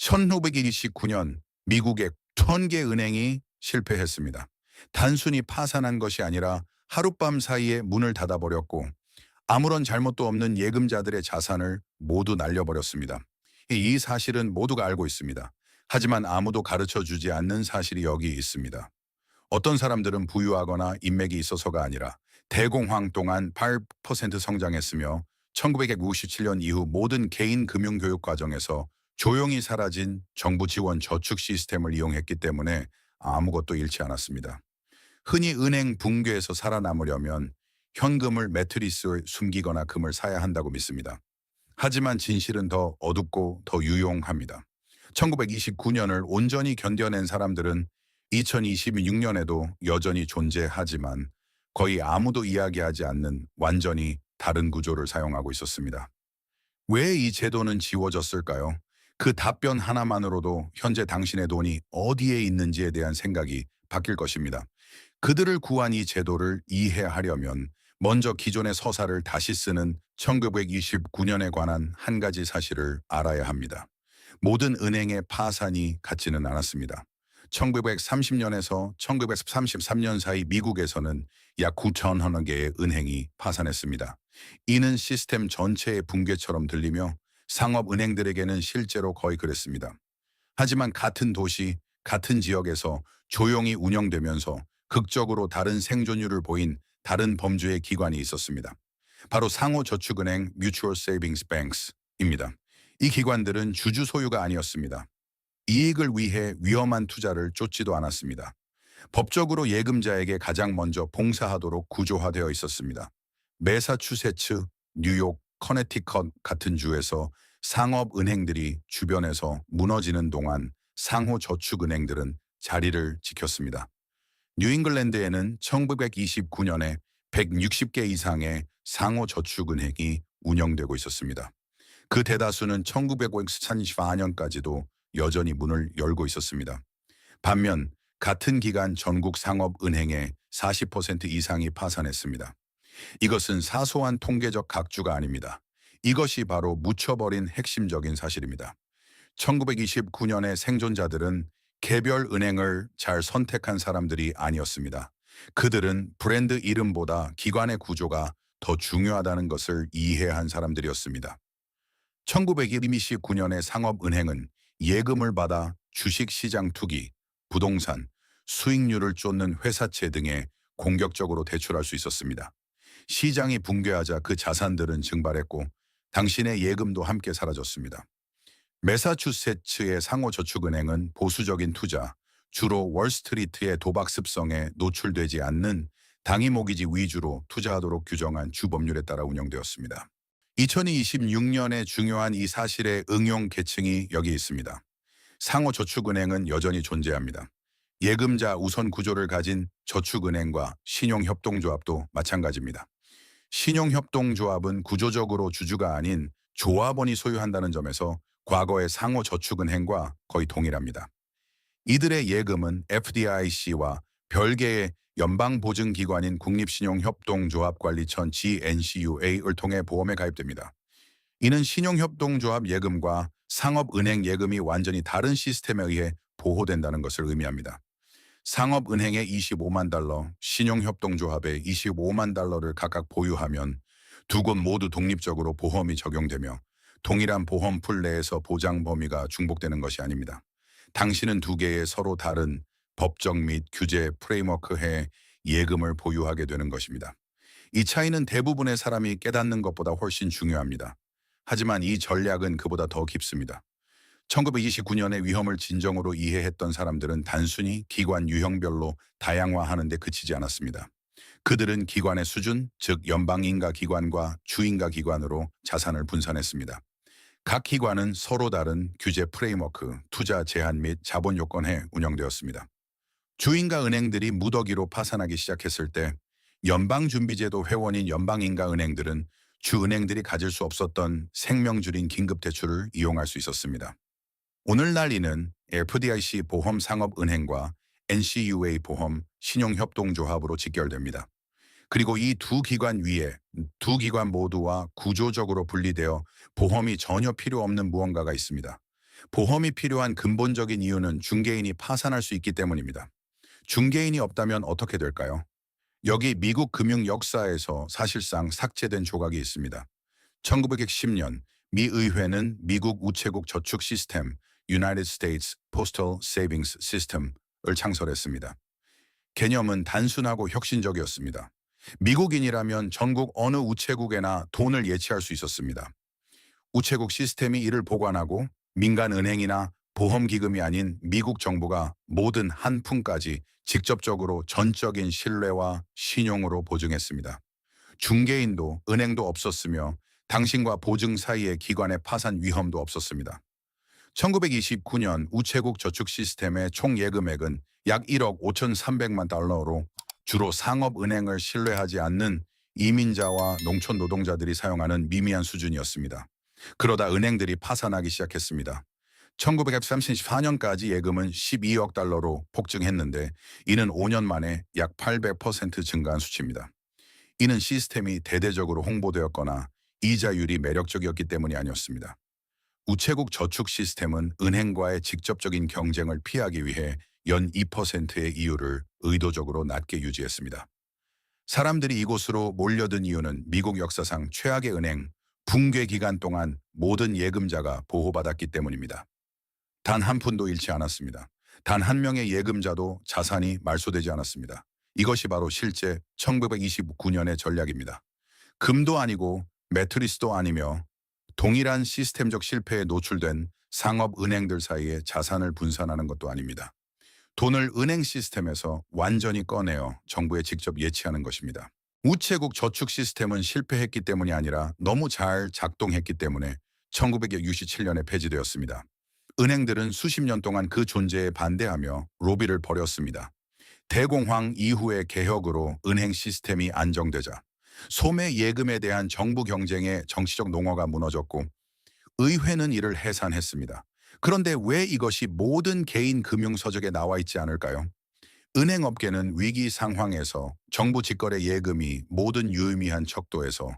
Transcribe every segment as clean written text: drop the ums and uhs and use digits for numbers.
1929년 미국의 1000개 은행이 실패했습니다. 단순히 파산한 것이 아니라 하룻밤 사이에 문을 닫아버렸고 아무런 잘못도 없는 예금자들의 자산을 모두 날려버렸습니다. 이 사실은 모두가 알고 있습니다. 하지만 아무도 가르쳐 주지 않는 사실이 여기 있습니다. 어떤 사람들은 부유하거나 인맥이 있어서가 아니라 대공황 동안 8% 성장했으며 1997년 이후 모든 개인 금융교육 과정에서 조용히 사라진 정부 지원 저축 시스템을 이용했기 때문에 아무것도 잃지 않았습니다. 흔히 은행 붕괴에서 살아남으려면 현금을 매트리스에 숨기거나 금을 사야 한다고 믿습니다. 하지만 진실은 더 어둡고 더 유용합니다. 1929년을 온전히 견뎌낸 사람들은 2026년에도 여전히 존재하지만 거의 아무도 이야기하지 않는 완전히 다른 구조를 사용하고 있었습니다. 왜 이 제도는 지워졌을까요? 그 답변 하나만으로도 현재 당신의 돈이 어디에 있는지에 대한 생각이 바뀔 것입니다. 그들을 구한 이 제도를 이해하려면 먼저 기존의 서사를 다시 쓰는 1929년에 관한 한 가지 사실을 알아야 합니다. 모든 은행의 파산이 같지는 않았습니다. 1930년에서 1933년 사이 미국에서는 약 9천여 개의 은행이 파산했습니다. 이는 시스템 전체의 붕괴처럼 들리며 상업은행들에게는 실제로 거의 그랬습니다. 하지만 같은 도시, 같은 지역에서 조용히 운영되면서 극적으로 다른 생존율을 보인 다른 범주의 기관이 있었습니다. 바로 상호저축은행 Mutual Savings Banks입니다. 이 기관들은 주주 소유가 아니었습니다. 이익을 위해 위험한 투자를 쫓지도 않았습니다. 법적으로 예금자에게 가장 먼저 봉사하도록 구조화되어 있었습니다. 매사추세츠, 뉴욕, 커네티컷 같은 주에서 상업은행들이 주변에서 무너지는 동안 상호저축은행들은 자리를 지켰습니다. 뉴잉글랜드에는 1929년에 160개 이상의 상호저축은행이 운영되고 있었습니다. 그 대다수는 1934년까지도 여전히 문을 열고 있었습니다. 반면 같은 기간 전국 상업은행의 40% 이상이 파산했습니다. 이것은 사소한 통계적 각주가 아닙니다. 이것이 바로 묻혀버린 핵심적인 사실입니다. 1929년의 생존자들은 개별 은행을 잘 선택한 사람들이 아니었습니다. 그들은 브랜드 이름보다 기관의 구조가 더 중요하다는 것을 이해한 사람들이었습니다. 1929년의 상업은행은 예금을 받아 주식시장 투기, 부동산, 수익률을 쫓는 회사채 등에 공격적으로 대출할 수 있었습니다. 시장이 붕괴하자 그 자산들은 증발했고 당신의 예금도 함께 사라졌습니다. 매사추세츠의 상호저축은행은 보수적인 투자, 주로 월스트리트의 도박 습성에 노출되지 않는 당위모기지 위주로 투자하도록 규정한 주법률에 따라 운영되었습니다. 2026년에 중요한 이 사실의 응용 계층이 여기 있습니다. 상호저축은행은 여전히 존재합니다. 예금자 우선 구조를 가진 저축은행과 신용협동조합도 마찬가지입니다. 신용협동조합은 구조적으로 주주가 아닌 조합원이 소유한다는 점에서 과거의 상호저축은행과 거의 동일합니다. 이들의 예금은 FDIC와 별개의 연방보증기관인 국립신용협동조합관리청 GNCUA를 통해 보험에 가입됩니다. 이는 신용협동조합 예금과 상업은행 예금이 완전히 다른 시스템에 의해 보호된다는 것을 의미합니다. 상업은행의 25만 달러, 신용협동조합의 25만 달러를 각각 보유하면 두 곳 모두 독립적으로 보험이 적용되며 동일한 보험풀 내에서 보장 범위가 중복되는 것이 아닙니다. 당신은 두 개의 서로 다른 법적 및 규제 프레임워크의 예금을 보유하게 되는 것입니다. 이 차이는 대부분의 사람이 깨닫는 것보다 훨씬 중요합니다. 하지만 이 전략은 그보다 더 깊습니다. 1929년의 위험을 진정으로 이해했던 사람들은 단순히 기관 유형별로 다양화하는 데 그치지 않았습니다. 그들은 기관의 수준, 즉 연방인가 기관과 주인가 기관으로 자산을 분산했습니다. 각 기관은 서로 다른 규제 프레임워크, 투자 제한 및 자본 요건에 운영되었습니다. 주인가 은행들이 무더기로 파산하기 시작했을 때 연방준비제도 회원인 연방인가 은행들은 주은행들이 가질 수 없었던 생명줄인 긴급대출을 이용할 수 있었습니다. 오늘날 이는 FDIC 보험상업은행과 NCUA 보험 신용협동조합으로 직결됩니다. 그리고 이 두 기관 위에 두 기관 모두와 구조적으로 분리되어 보험이 전혀 필요 없는 무언가가 있습니다. 보험이 필요한 근본적인 이유는 중개인이 파산할 수 있기 때문입니다. 중개인이 없다면 어떻게 될까요? 여기 미국 금융 역사에서 사실상 삭제된 조각이 있습니다. 1910년 미 의회는 미국 우체국 저축 시스템 United States Postal Savings System을 창설했습니다. 개념은 단순하고 혁신적이었습니다. 미국인이라면 전국 어느 우체국에나 돈을 예치할 수 있었습니다. 우체국 시스템이 이를 보관하고 민간 은행이나 보험기금이 아닌 미국 정부가 모든 한 푼까지 직접적으로 전적인 신뢰와 신용으로 보증했습니다. 중개인도 은행도 없었으며 당신과 보증 사이의 기관의 파산 위험도 없었습니다. 1929년 우체국 저축 시스템의 총 예금액은 약 1억 5,300만 달러로 주로 상업은행을 신뢰하지 않는 이민자와 농촌 노동자들이 사용하는 미미한 수준이었습니다. 그러다 은행들이 파산하기 시작했습니다. 1934년까지 예금은 12억 달러로 폭증했는데 이는 5년 만에 약 800% 증가한 수치입니다. 이는 시스템이 대대적으로 홍보되었거나 이자율이 매력적이었기 때문이 아니었습니다. 우체국 저축 시스템은 은행과의 직접적인 경쟁을 피하기 위해 연 2%의 이율을 의도적으로 낮게 유지했습니다. 사람들이 이곳으로 몰려든 이유는 미국 역사상 최악의 은행, 붕괴 기간 동안 모든 예금자가 보호받았기 때문입니다. 단 한 푼도 잃지 않았습니다. 단 한 명의 예금자도 자산이 말소되지 않았습니다. 이것이 바로 실제 1929년의 전략입니다. 금도 아니고 매트리스도 아니며 동일한 시스템적 실패에 노출된 상업은행들 사이에 자산을 분산하는 것도 아닙니다. 돈을 은행 시스템에서 완전히 꺼내어 정부에 직접 예치하는 것입니다. 우체국 저축 시스템은 실패했기 때문이 아니라 너무 잘 작동했기 때문에 1967년에 폐지되었습니다. 은행들은 수십 년 동안 그 존재에 반대하며 로비를 벌였습니다. 대공황 이후의 개혁으로 은행 시스템이 안정되자 소매 예금에 대한 정부 경쟁의 정치적 농어가 무너졌고 의회는 이를 해산했습니다. 그런데 왜 이것이 모든 개인 금융서적에 나와 있지 않을까요? 은행업계는 위기 상황에서 정부 직거래 예금이 모든 유의미한 척도에서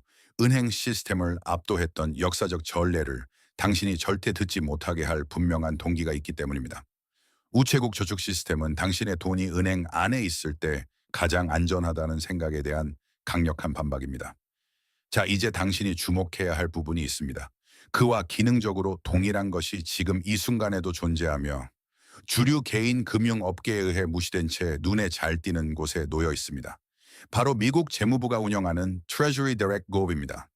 은행 시스템을 압도했던 역사적 전례를 당신이 절대 듣지 못하게 할 분명한 동기가 있기 때문입니다. 우체국 저축 시스템은 당신의 돈이 은행 안에 있을 때 가장 안전하다는 생각에 대한 강력한 반박입니다. 자, 이제 당신이 주목해야 할 부분이 있습니다. 그와 기능적으로 동일한 것이 지금 이 순간에도 존재하며 주류 개인 금융업계에 의해 무시된 채 눈에 잘 띄는 곳에 놓여 있습니다. 바로 미국 재무부가 운영하는 Treasury Direct Go입니다.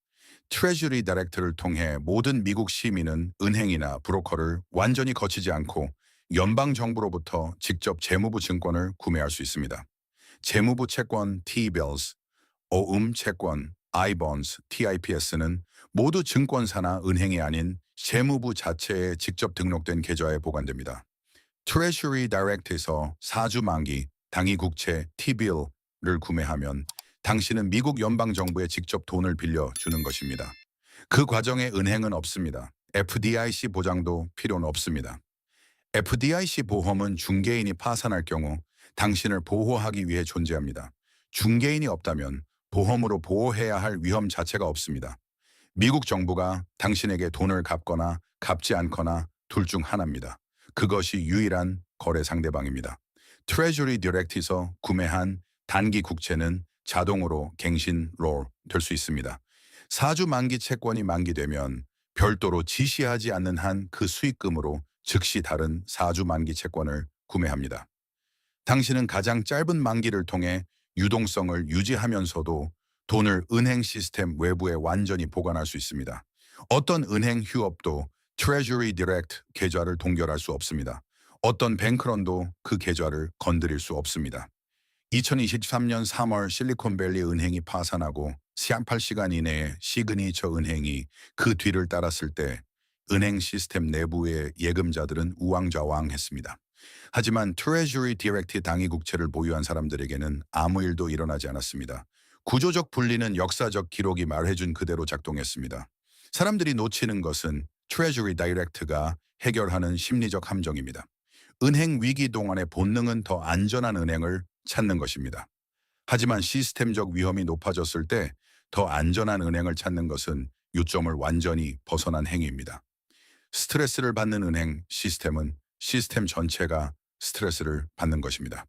Treasury Direct를 통해 모든 미국 시민은 은행이나 브로커를 완전히 거치지 않고 연방정부로부터 직접 재무부 증권을 구매할 수 있습니다. 재무부 채권 T-bills, 어음 채권 I-bonds, TIPS는 모두 증권사나 은행이 아닌 재무부 자체에 직접 등록된 계좌에 보관됩니다. Treasury Direct에서 사주 만기 당위 국채 T-bill을 구매하면 당신은 미국 연방정부에 직접 돈을 빌려주는 것입니다. 그 과정에 은행은 없습니다. FDIC 보장도 필요는 없습니다. FDIC 보험은 중개인이 파산할 경우 당신을 보호하기 위해 존재합니다. 중개인이 없다면 보험으로 보호해야 할 위험 자체가 없습니다. 미국 정부가 당신에게 돈을 갚거나 갚지 않거나 둘 중 하나입니다. 그것이 유일한 거래 상대방입니다. Treasury Direct에서 구매한 단기 국채는 자동으로 갱신 롤 될 수 있습니다. 사주 만기 채권이 만기되면 별도로 지시하지 않는 한 그 수익금으로 즉시 다른 사주 만기 채권을 구매합니다. 당신은 가장 짧은 만기를 통해 유동성을 유지하면서도 돈을 은행 시스템 외부에 완전히 보관할 수 있습니다. 어떤 은행 휴업도 Treasury Direct 계좌를 동결할 수 없습니다. 어떤 뱅크런도 그 계좌를 건드릴 수 없습니다. 2023년 3월 실리콘밸리 은행이 파산하고 48시간 이내에 시그니처 은행이 그 뒤를 따랐을 때 은행 시스템 내부의 예금자들은 우왕좌왕했습니다. 하지만 Treasury Direct 당위 국채를 보유한 사람들에게는 아무 일도 일어나지 않았습니다. 구조적 분리는 역사적 기록이 말해준 그대로 작동했습니다. 사람들이 놓치는 것은 Treasury Direct가 해결하는 심리적 함정입니다. 은행 위기 동안의 본능은 더 안전한 은행을 찾는 것입니다. 하지만 시스템적 위험이 높아졌을 때 더 안전한 은행을 찾는 것은 요점을 완전히 벗어난 행위입니다. 스트레스를 받는 은행 시스템은 시스템 전체가 스트레스를 받는 것입니다.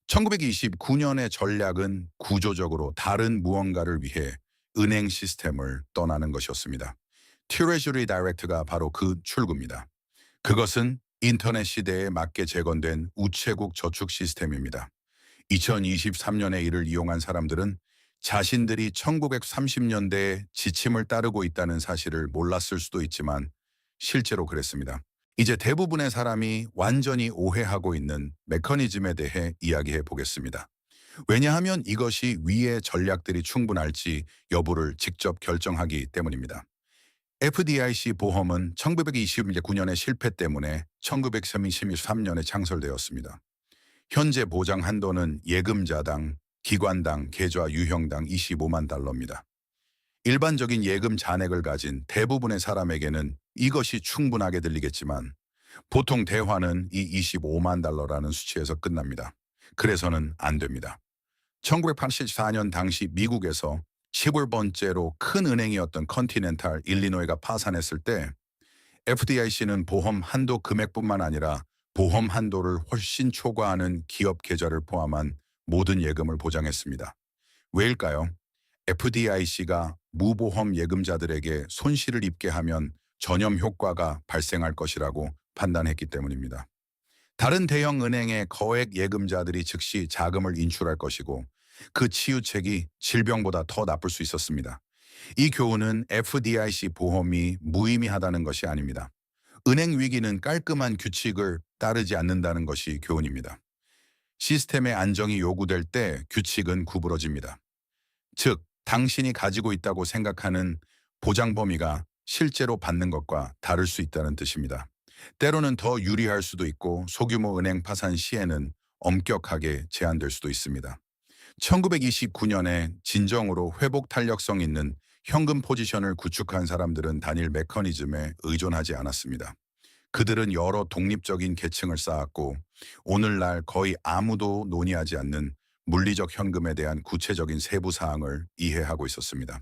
1929년의 전략은 구조적으로 다른 무언가를 위해 은행 시스템을 떠나는 것이었습니다. 트레저리 다이렉트가 바로 그 출구입니다. 그것은 인터넷 시대에 맞게 재건된 우체국 저축 시스템입니다. 2023년에 이를 이용한 사람들은 자신들이 1930년대의 지침을 따르고 있다는 사실을 몰랐을 수도 있지만 실제로 그랬습니다. 이제 대부분의 사람이 완전히 오해하고 있는 메커니즘에 대해 이야기해 보겠습니다. 왜냐하면 이것이 위의 전략들이 충분할지 여부를 직접 결정하기 때문입니다. FDIC 보험은 1929년의 실패 때문에 1933년에 창설되었습니다. 현재 보장 한도는 예금자당, 기관당, 계좌 유형당 25만 달러입니다. 일반적인 예금 잔액을 가진 대부분의 사람에게는 이것이 충분하게 들리겠지만 보통 대화는 이 25만 달러라는 수치에서 끝납니다. 그래서는 안 됩니다. 1984년 당시 미국에서 11번째로 큰 은행이었던 컨티넨탈 일리노이가 파산했을 때 FDIC는 보험 한도 금액뿐만 아니라 보험 한도를 훨씬 초과하는 기업 계좌를 포함한 모든 예금을 보장했습니다. 왜일까요? FDIC가 무보험 예금자들에게 손실을 입게 하면 전염 효과가 발생할 것이라고 판단했기 때문입니다. 다른 대형 은행의 거액 예금자들이 즉시 자금을 인출할 것이고 그 치유책이 질병보다 더 나쁠 수 있었습니다. 이 교훈은 FDIC 보험이 무의미하다는 것이 아닙니다. 은행 위기는 깔끔한 규칙을 따르지 않는다는 것이 교훈입니다. 시스템의 안정이 요구될 때 규칙은 구부러집니다. 즉, 당신이 가지고 있다고 생각하는 보장 범위가 실제로 받는 것과 다를 수 있다는 뜻입니다. 때로는 더 유리할 수도 있고 소규모 은행 파산 시에는 엄격하게 제한될 수도 있습니다. 1929년에 진정으로 회복 탄력성 있는 현금 포지션을 구축한 사람들은 단일 메커니즘에 의존하지 않았습니다. 그들은 여러 독립적인 계층을 쌓았고 오늘날 거의 아무도 논의하지 않는 물리적 현금에 대한 구체적인 세부 사항을 이해하고 있었습니다.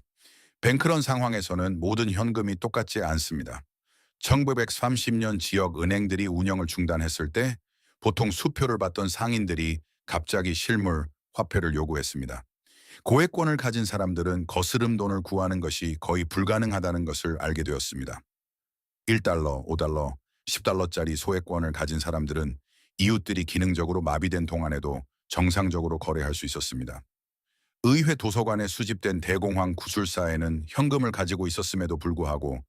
뱅크런 상황에서는 모든 현금이 똑같지 않습니다. 1930년 지역 은행들이 운영을 중단했을 때 보통 수표를 받던 상인들이 갑자기 실물, 화폐를 요구했습니다. 고액권을 가진 사람들은 거스름 돈을 구하는 것이 거의 불가능하다는 것을 알게 되었습니다. 1달러, 5달러, 10달러짜리 소액권을 가진 사람들은 이웃들이 기능적으로 마비된 동안에도 정상적으로 거래할 수 있었습니다. 의회 도서관에 수집된 대공황 구술사에는 현금을 가지고 있었음에도 불구하고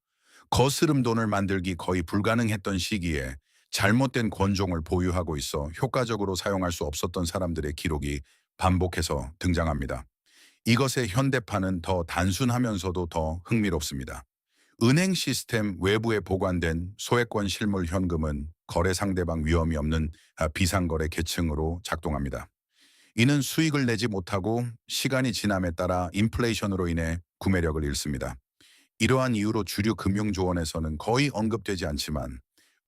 거스름 돈을 만들기 거의 불가능했던 시기에 잘못된 권종을 보유하고 있어 효과적으로 사용할 수 없었던 사람들의 기록이 반복해서 등장합니다. 이것의 현대판은 더 단순하면서도 더 흥미롭습니다. 은행 시스템 외부에 보관된 소액권 실물 현금은 거래 상대방 위험이 없는 비상거래 계층으로 작동합니다. 이는 수익을 내지 못하고 시간이 지남에 따라 인플레이션으로 인해 구매력을 잃습니다. 이러한 이유로 주류 금융조언에서는 거의 언급되지 않지만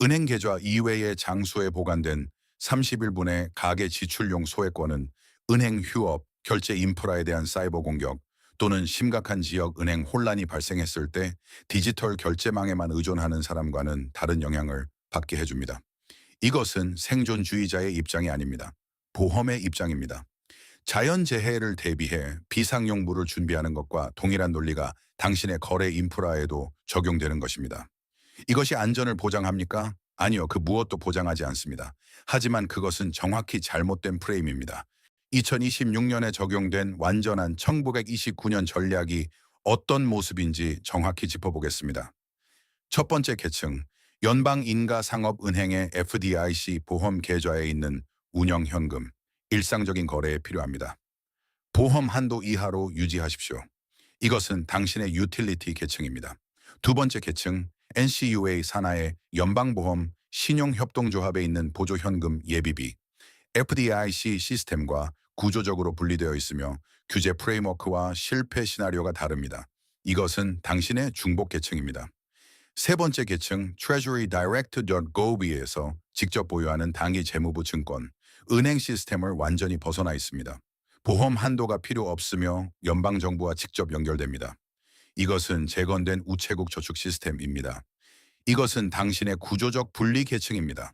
은행 계좌 이외의 장소에 보관된 30일분의 가계 지출용 소액권은 은행 휴업, 결제 인프라에 대한 사이버 공격 또는 심각한 지역 은행 혼란이 발생했을 때 디지털 결제망에만 의존하는 사람과는 다른 영향을 받게 해줍니다. 이것은 생존주의자의 입장이 아닙니다. 보험의 입장입니다. 자연재해를 대비해 비상용물을 준비하는 것과 동일한 논리가 당신의 거래 인프라에도 적용되는 것입니다. 이것이 안전을 보장합니까? 아니요, 그 무엇도 보장하지 않습니다. 하지만 그것은 정확히 잘못된 프레임입니다. 2026년에 적용된 완전한 1929년 전략이 어떤 모습인지 정확히 짚어보겠습니다. 첫 번째 계층, 연방인가상업은행의 FDIC 보험 계좌에 있는 운영현금, 일상적인 거래에 필요합니다. 보험 한도 이하로 유지하십시오. 이것은 당신의 유틸리티 계층입니다. 두 번째 계층, NCUA 산하의 연방보험 신용협동조합에 있는 보조현금 예비비, FDIC 시스템과 구조적으로 분리되어 있으며 규제 프레임워크와 실패 시나리오가 다릅니다. 이것은 당신의 중복 계층입니다. 세 번째 계층 treasurydirect.gov에서 직접 보유하는 당기 재무부 증권, 은행 시스템을 완전히 벗어나 있습니다. 보험 한도가 필요 없으며 연방정부와 직접 연결됩니다. 이것은 재건된 우체국 저축 시스템입니다. 이것은 당신의 구조적 분리 계층입니다.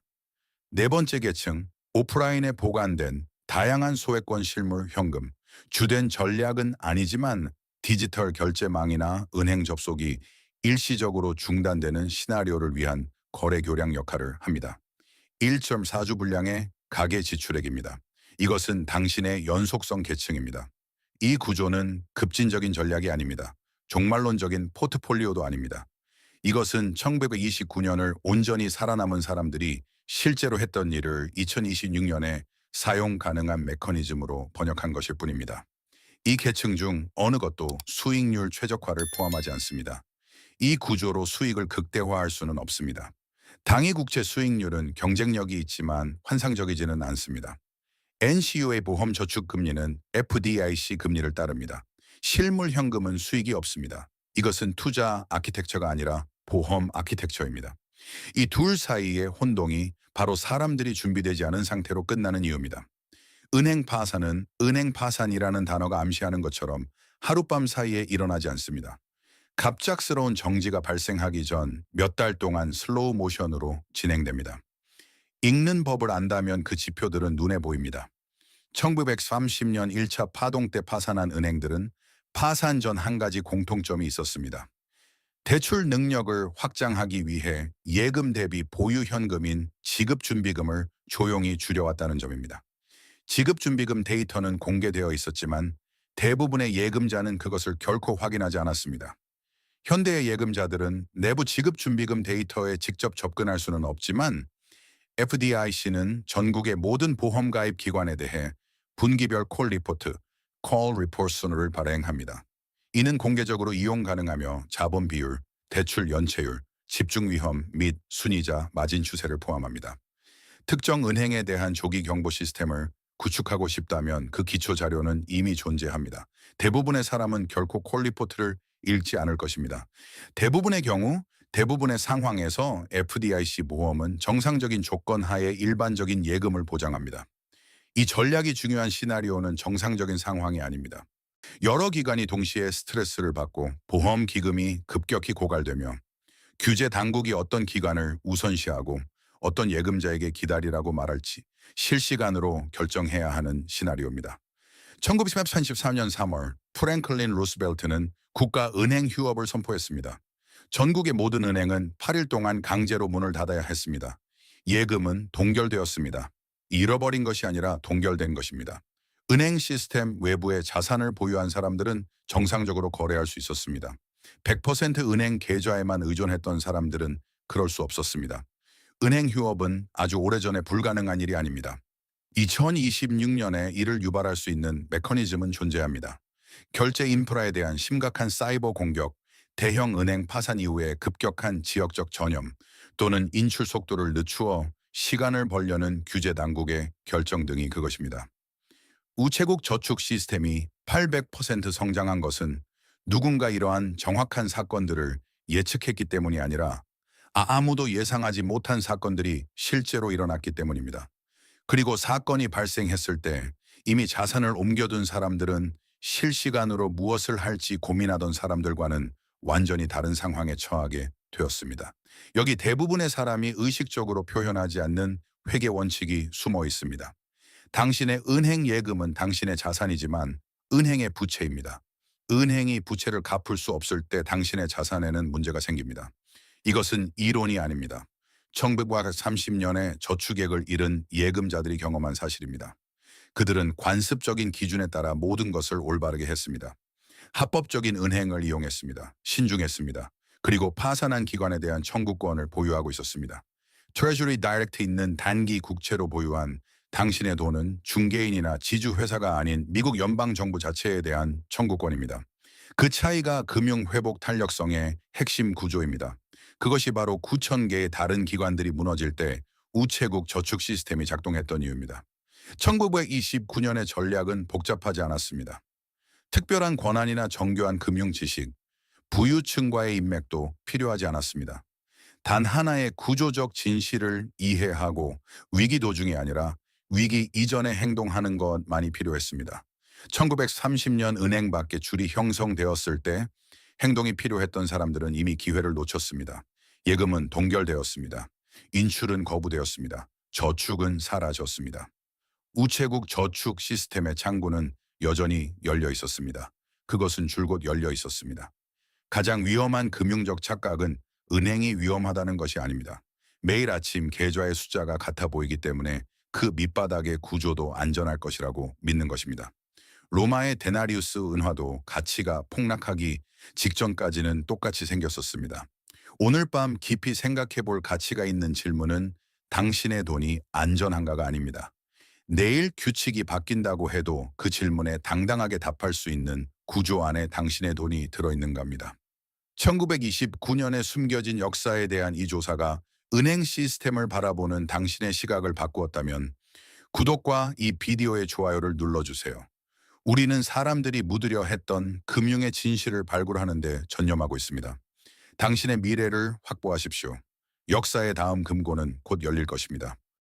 네 번째 계층, 오프라인에 보관된 다양한 소액권 실물 현금. 주된 전략은 아니지만 디지털 결제망이나 은행 접속이 일시적으로 중단되는 시나리오를 위한 거래 교량 역할을 합니다. 1.4주 분량의 가계 지출액입니다. 이것은 당신의 연속성 계층입니다. 이 구조는 급진적인 전략이 아닙니다. 종말론적인 포트폴리오도 아닙니다. 이것은 1929년을 온전히 살아남은 사람들이 실제로 했던 일을 2026년에 사용 가능한 메커니즘으로 번역한 것일 뿐입니다. 이 계층 중 어느 것도 수익률 최적화를 포함하지 않습니다. 이 구조로 수익을 극대화할 수는 없습니다. 당위 국채 수익률은 경쟁력이 있지만 환상적이지는 않습니다. NCU의 보험 저축 금리는 FDIC 금리를 따릅니다. 실물 현금은 수익이 없습니다. 이것은 투자 아키텍처가 아니라 보험 아키텍처입니다. 이 둘 사이의 혼동이 바로 사람들이 준비되지 않은 상태로 끝나는 이유입니다. 은행 파산은 은행 파산이라는 단어가 암시하는 것처럼 하룻밤 사이에 일어나지 않습니다. 갑작스러운 정지가 발생하기 전 몇 달 동안 슬로우 모션으로 진행됩니다. 읽는 법을 안다면 그 지표들은 눈에 보입니다. 1930년 1차 파동 때 파산한 은행들은 파산 전 한 가지 공통점이 있었습니다. 대출 능력을 확장하기 위해 예금 대비 보유 현금인 지급준비금을 조용히 줄여왔다는 점입니다. 지급준비금 데이터는 공개되어 있었지만 대부분의 예금자는 그것을 결코 확인하지 않았습니다. 현대의 예금자들은 내부 지급준비금 데이터에 직접 접근할 수는 없지만 FDIC는 전국의 모든 보험 가입 기관에 대해 분기별 콜 리포트, 콜 리포트를 발행합니다. 이는 공개적으로 이용 가능하며 자본 비율, 대출 연체율, 집중 위험 및 순이자, 마진 추세를 포함합니다. 특정 은행에 대한 조기 경보 시스템을 구축하고 싶다면 그 기초 자료는 이미 존재합니다. 대부분의 사람은 결코 콜 리포트를 읽지 않을 것입니다. 대부분의 경우, 대부분의 상황에서 FDIC 보험은 정상적인 조건 하에 일반적인 예금을 보장합니다. 이 전략이 중요한 시나리오는 정상적인 상황이 아닙니다. 여러 기관이 동시에 스트레스를 받고 보험 기금이 급격히 고갈되며 규제 당국이 어떤 기관을 우선시하고 어떤 예금자에게 기다리라고 말할지 실시간으로 결정해야 하는 시나리오입니다. 1934년 3월 프랭클린 루스벨트는 국가 은행 휴업을 선포했습니다. 전국의 모든 은행은 8일 동안 강제로 문을 닫아야 했습니다. 예금은 동결되었습니다. 잃어버린 것이 아니라 동결된 것입니다. 은행 시스템 외부에 자산을 보유한 사람들은 정상적으로 거래할 수 있었습니다. 100% 은행 계좌에만 의존했던 사람들은 그럴 수 없었습니다. 은행 휴업은 아주 오래전에 불가능한 일이 아닙니다. 2026년에 이를 유발할 수 있는 메커니즘은 존재합니다. 결제 인프라에 대한 심각한 사이버 공격, 대형 은행 파산 이후에 급격한 지역적 전염 또는 인출 속도를 늦추어 시간을 벌려는 규제 당국의 결정 등이 그것입니다. 우체국 저축 시스템이 800% 성장한 것은 누군가 이러한 정확한 사건들을 예측했기 때문이 아니라 아무도 예상하지 못한 사건들이 실제로 일어났기 때문입니다. 그리고 사건이 발생했을 때 이미 자산을 옮겨둔 사람들은 실시간으로 무엇을 할지 고민하던 사람들과는 완전히 다른 상황에 처하게 되었습니다. 여기 대부분의 사람이 의식적으로 표현하지 않는 회계 원칙이 숨어 있습니다. 당신의 은행 예금은 당신의 자산이지만 은행의 부채입니다. 은행이 부채를 갚을 수 없을 때 당신의 자산에는 문제가 생깁니다. 이것은 이론이 아닙니다. 1930년에 저축액을 잃은 예금자들이 경험한 사실입니다. 그들은 관습적인 기준에 따라 모든 것을 올바르게 했습니다. 합법적인 은행을 이용했습니다. 신중했습니다. 그리고 파산한 기관에 대한 청구권을 보유하고 있었습니다. 트레저리 다이렉트 있는 단기 국채로 보유한 당신의 돈은 중개인이나 지주회사가 아닌 미국 연방정부 자체에 대한 청구권입니다. 그 차이가 금융회복 탄력성의 핵심 구조입니다. 그것이 바로 9천 개의 다른 기관들이 무너질 때 우체국 저축 시스템이 작동했던 이유입니다. 1929년의 전략은 복잡하지 않았습니다. 특별한 권한이나 정교한 금융 지식, 부유층과의 인맥도 필요하지 않았습니다. 단 하나의 구조적 진실을 이해하고 위기 도중이 아니라 위기 이전에 행동하는 것만이 필요했습니다. 1930년 은행 밖에 줄이 형성되었을 때 행동이 필요했던 사람들은 이미 기회를 놓쳤습니다. 예금은 동결되었습니다. 인출은 거부되었습니다. 저축은 사라졌습니다. 우체국 저축 시스템의 창구는 여전히 열려 있었습니다. 그것은 줄곧 열려 있었습니다. 가장 위험한 금융적 착각은 은행이 위험하다는 것이 아닙니다. 매일 아침 계좌의 숫자가 같아 보이기 때문에 그 밑바닥의 구조도 안전할 것이라고 믿는 것입니다. 로마의 데나리우스 은화도 가치가 폭락하기 직전까지는 똑같이 생겼었습니다. 오늘 밤 깊이 생각해 볼 가치가 있는 질문은 당신의 돈이 안전한가가 아닙니다. 내일 규칙이 바뀐다고 해도 그 질문에 당당하게 답할 수 있는 구조 안에 당신의 돈이 들어있는가입니다. 1929년에 숨겨진 역사에 대한 이 조사가 은행 시스템을 바라보는 당신의 시각을 바꾸었다면 구독과 이 비디오의 좋아요를 눌러주세요. 우리는 사람들이 묻으려 했던 금융의 진실을 발굴하는 데 전념하고 있습니다. 당신의 미래를 확보하십시오. 역사의 다음 금고는 곧 열릴 것입니다.